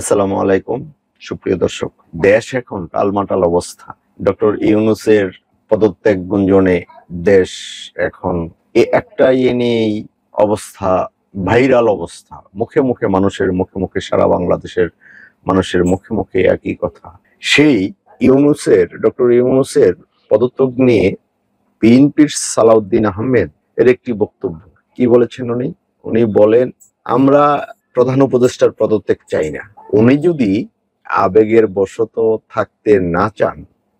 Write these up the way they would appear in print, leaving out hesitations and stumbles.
আসসালামু আলাইকুম সুপ্রিয় দর্শক। দেশ এখন টালমাটাল অবস্থা। ডক্টর ইউনূসের পদত্যাগ গুঞ্জনে দেশ এখন একটা নিয়েই অবস্থা, ভাইরাল অবস্থা। মুখে মুখে মানুষের মুখে মুখে, সারা বাংলাদেশের মানুষের মুখে মুখে একই কথা। সেই ডক্টর ইউনূসের পদত্যাগ নিয়ে বিএনপির সালাউদ্দিন আহমেদ এর একটি বক্তব্য। কি বলেছেন উনি? উনি বলেন, আমরা প্রধান উপদেষ্টার পদত্যাগ চাই না। উনি যদি আবেগের বশত থাকতে না চান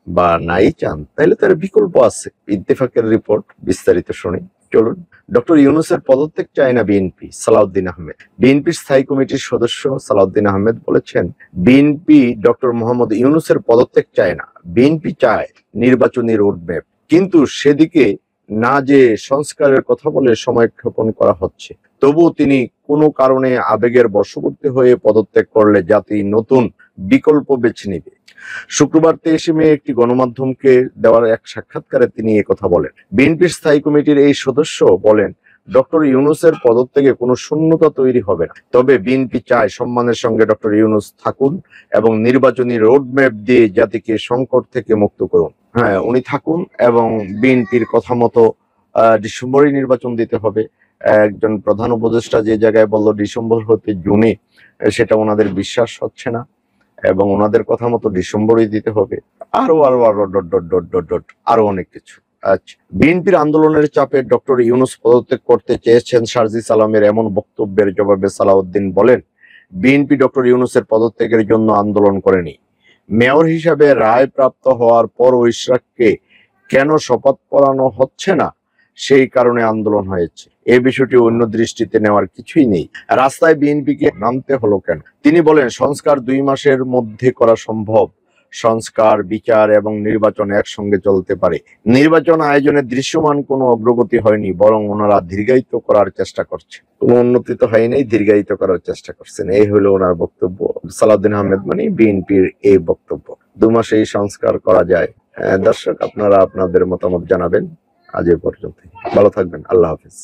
বা নাই চান, তাহলে তার বিকল্প আছে। ইত্তেফাকের রিপোর্ট, বিস্তারিত শুনি, চলুন। ডক্টর ইউনূসের পদত্যাগ চায় না বিএনপি, সালাউদ্দিন আহমেদ। বিএনপির স্থায়ী কমিটির সদস্য সালাউদ্দিন আহমেদ বলেছেন, বিএনপি ডক্টর মোহাম্মদ ইউনূসের পদত্যাগ চায় না। বিএনপি চায় নির্বাচনী রোডম্যাপ, কিন্তু সেদিকে না যে সংস্কারের কথা বলে সময়ক্ষেপণ করা হচ্ছে। তবু তিনি কোনো কারণে আবেগের বশবর্তী হয়ে পদত্যাগ করলে জাতি নতুন বিকল্প বেছে নেবে। শুক্রবার 23 মে একটি গণমাধ্যমকে দেওয়ার এক সাক্ষাৎকারে তিনি কথা বলেন। বিএনপির স্থায়ী কমিটির এই সদস্য বলেন, ডক্টর ইউনূসের পদত্যাগে কোনো শূন্যতা তৈরি হবে না। তবে বিএনপি চায় সম্মানের সঙ্গে ডক্টর ইউনূস থাকুন এবং নির্বাচনী রোডম্যাপ দিয়ে জাতিকে সংকট থেকে মুক্ত করুন। হ্যাঁ, উনি থাকুন এবং বিএনপির কথা মতো ডিসেম্বরে নির্বাচন দিতে হবে। একজন প্রধান উপদেষ্টা যে জায়গায় বলল ডিসেম্বর হতে জুনে, সেটা ওনাদের বিশ্বাস হচ্ছে না এবং ওনাদের কথা মতো ডিসেম্বরই দিতে হবে। আরো আরো আরো dot dot dot dot dot আরো অনেক কিছু। আচ্ছা, বিএনপির আন্দোলনের চাপে ডক্টর ইউনূস পদত্যাগ করতে চেয়েছেন শারজিস আলমের এমন বক্তব্যের জবাবে সালাউদ্দিন বলেন, বিএনপি ডক্টর ইউনূসের পদত্যাগের জন্য আন্দোলন করেনি। মেয়র হিসাবে রায় প্রাপ্ত হওয়ার পর ইশরাককে কেন শপথ পড়ানো হচ্ছে না, সেই কারণে আন্দোলন হয়েছে। এই বিষয়টি অন্য দৃষ্টিতে নেওয়ার কিছুই নেই। রাস্তায় বিএনপিকে নামতে হলো কেন? তিনি বলেন, সংস্কার 2 মাসের মধ্যে করা সম্ভব। সংস্কার, বিচার এবং নির্বাচন একসঙ্গে চলতে পারে। নির্বাচন আয়োজনে দৃশ্যমান কোনো অগ্রগতি হয়নি, বরং ওনারা দীর্ঘায়িত করার চেষ্টা করছে। কোনো উন্নতি তো হয় নাই, দীর্ঘায়িত করার চেষ্টা করছেন। এই হলো ওনার বক্তব্য। সালাউদ্দিন আহমেদ মানে বিএনপির এই বক্তব্য। 2 মাসে এই সংস্কার করা যায়। দর্শক, আপনারা আপনাদের মতামত জানাবেন। আজ এ পর্যন্ত, ভালো থাকবেন। আল্লাহ হাফিজ।